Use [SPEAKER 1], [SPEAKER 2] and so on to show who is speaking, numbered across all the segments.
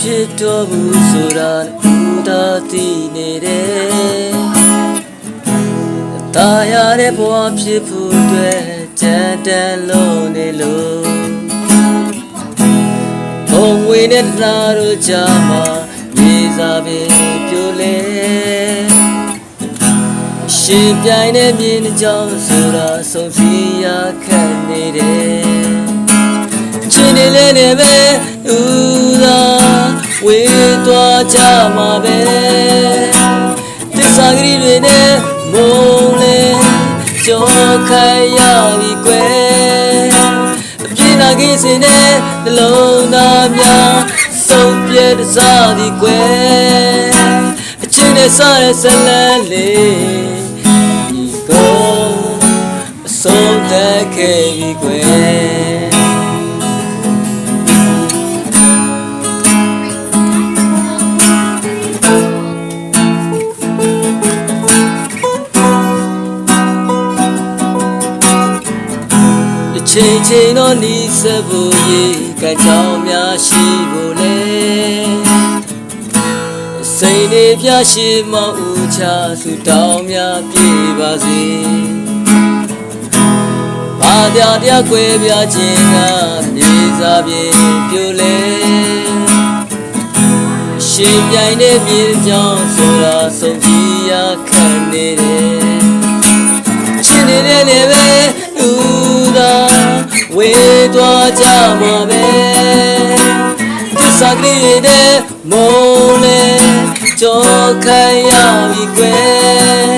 [SPEAKER 1] ဖြစ်တော်မူဆိုတာဦးသာသိနေတယ်။တာယာတဲ့ဘဝဖြစ်ဖို့အတွက်ကြံတမ်းလို့နေလို့ဘုံဝေနဲ့တရားတို့ကြားမှာမြေစာပင်ပြိုလဲရှင်ပြိုင်တဲ့မြင်းကြောင်ဆိုတာဆုံးဖြတ်ရခက်နေတယ်။ချင်းနေလဲနေပဲဦးသာဝေသွားကြမှာပဲတစ္ဆာဂရီတွေနဲ့မုံလဲကြောခိုင်ရပြီကွယ်အပြင်းနာကြီးစင်တဲ့နှလုံးသားများဆုံးပြဲတစားသည်ကွယ်အချင်းနဲ့စားတဲ့ဇလန်းလေးဒီကိုအဆုံးသတ်ခဲ့ပြီကွယ်ချိန်တော့နီးစပ်ဖို့ရေကံကြောင်းများရှိဖို့လေစိတ်နေပြရှိမဦးချဆူတောင်းများပြေပါစေဘာတရားကွယ်ပြခြင်းကမြေစာပြေပြိုလဲရှင်ပြိုင်တဲ့မြေကြောင်းဆိုတာဆုံးဖြတ်ရခက်နေတယ်ချင်းနေတဲ့နေပဲဦးသာဝေသွားကြမှာပဲတစ္ဆာကလေးတဲ့မုံလဲကြောခိုင်ရပြီကွယ်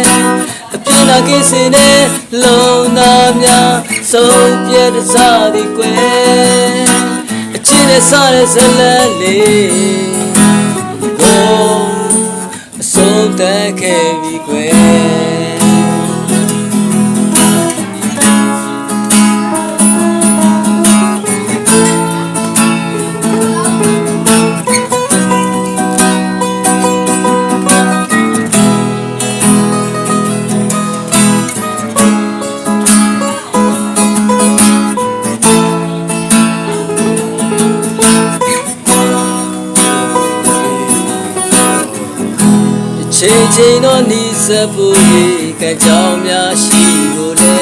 [SPEAKER 1] အပြင်းနာကိစ္စနဲ့လုံးသားများဆုံးပြဲတစားသည်ကွယ်အချင်းနဲ့စားတဲ့ဇလန်းလေးကိုအဆုံးသတ်ခဲ့ပြီကွယ်ချိန်တော့နီးစပ်ဖို့ရေကံကြောင်းများရှိဖို့လေ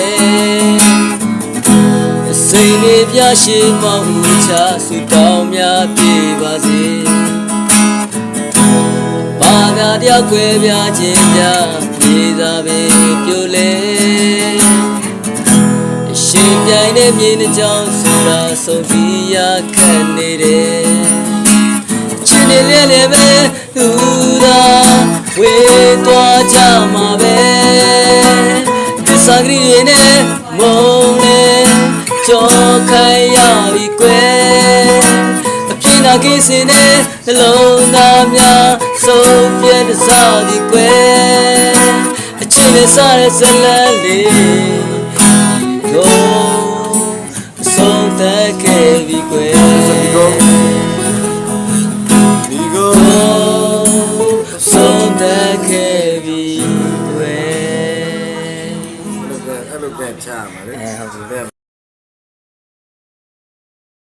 [SPEAKER 1] စိတ်နေပြရှိမဦးချဆူတောင်းများပြေပါစေဘာသာတရားကွယ်ပြခြင်းများပြေသာပင်ပြိုလဲရှင်ပြိုင်တဲ့မြေနှကြောင်းဆိုတာဆုံးဖြတ်ရခက်နေတယ်ချင်းနေလဲလဲပဲသူသာဝေသွားကြမှာပဲတစ္ဆာဂရီတွေနဲ့မုံလဲကြောခိုင်ရပြီကွယ်အပြင်းနာကိစ္စနဲ့နှလုံးသားများဆုံးပြဲတစားသည်ကွယ်အချင်းနဲ့စားတဲ့ဇလန်းလေးကိုအဆုံးသတ်ခဲ့ပြီကွယ်
[SPEAKER 2] ချာမှာလေဟုတ်တယ်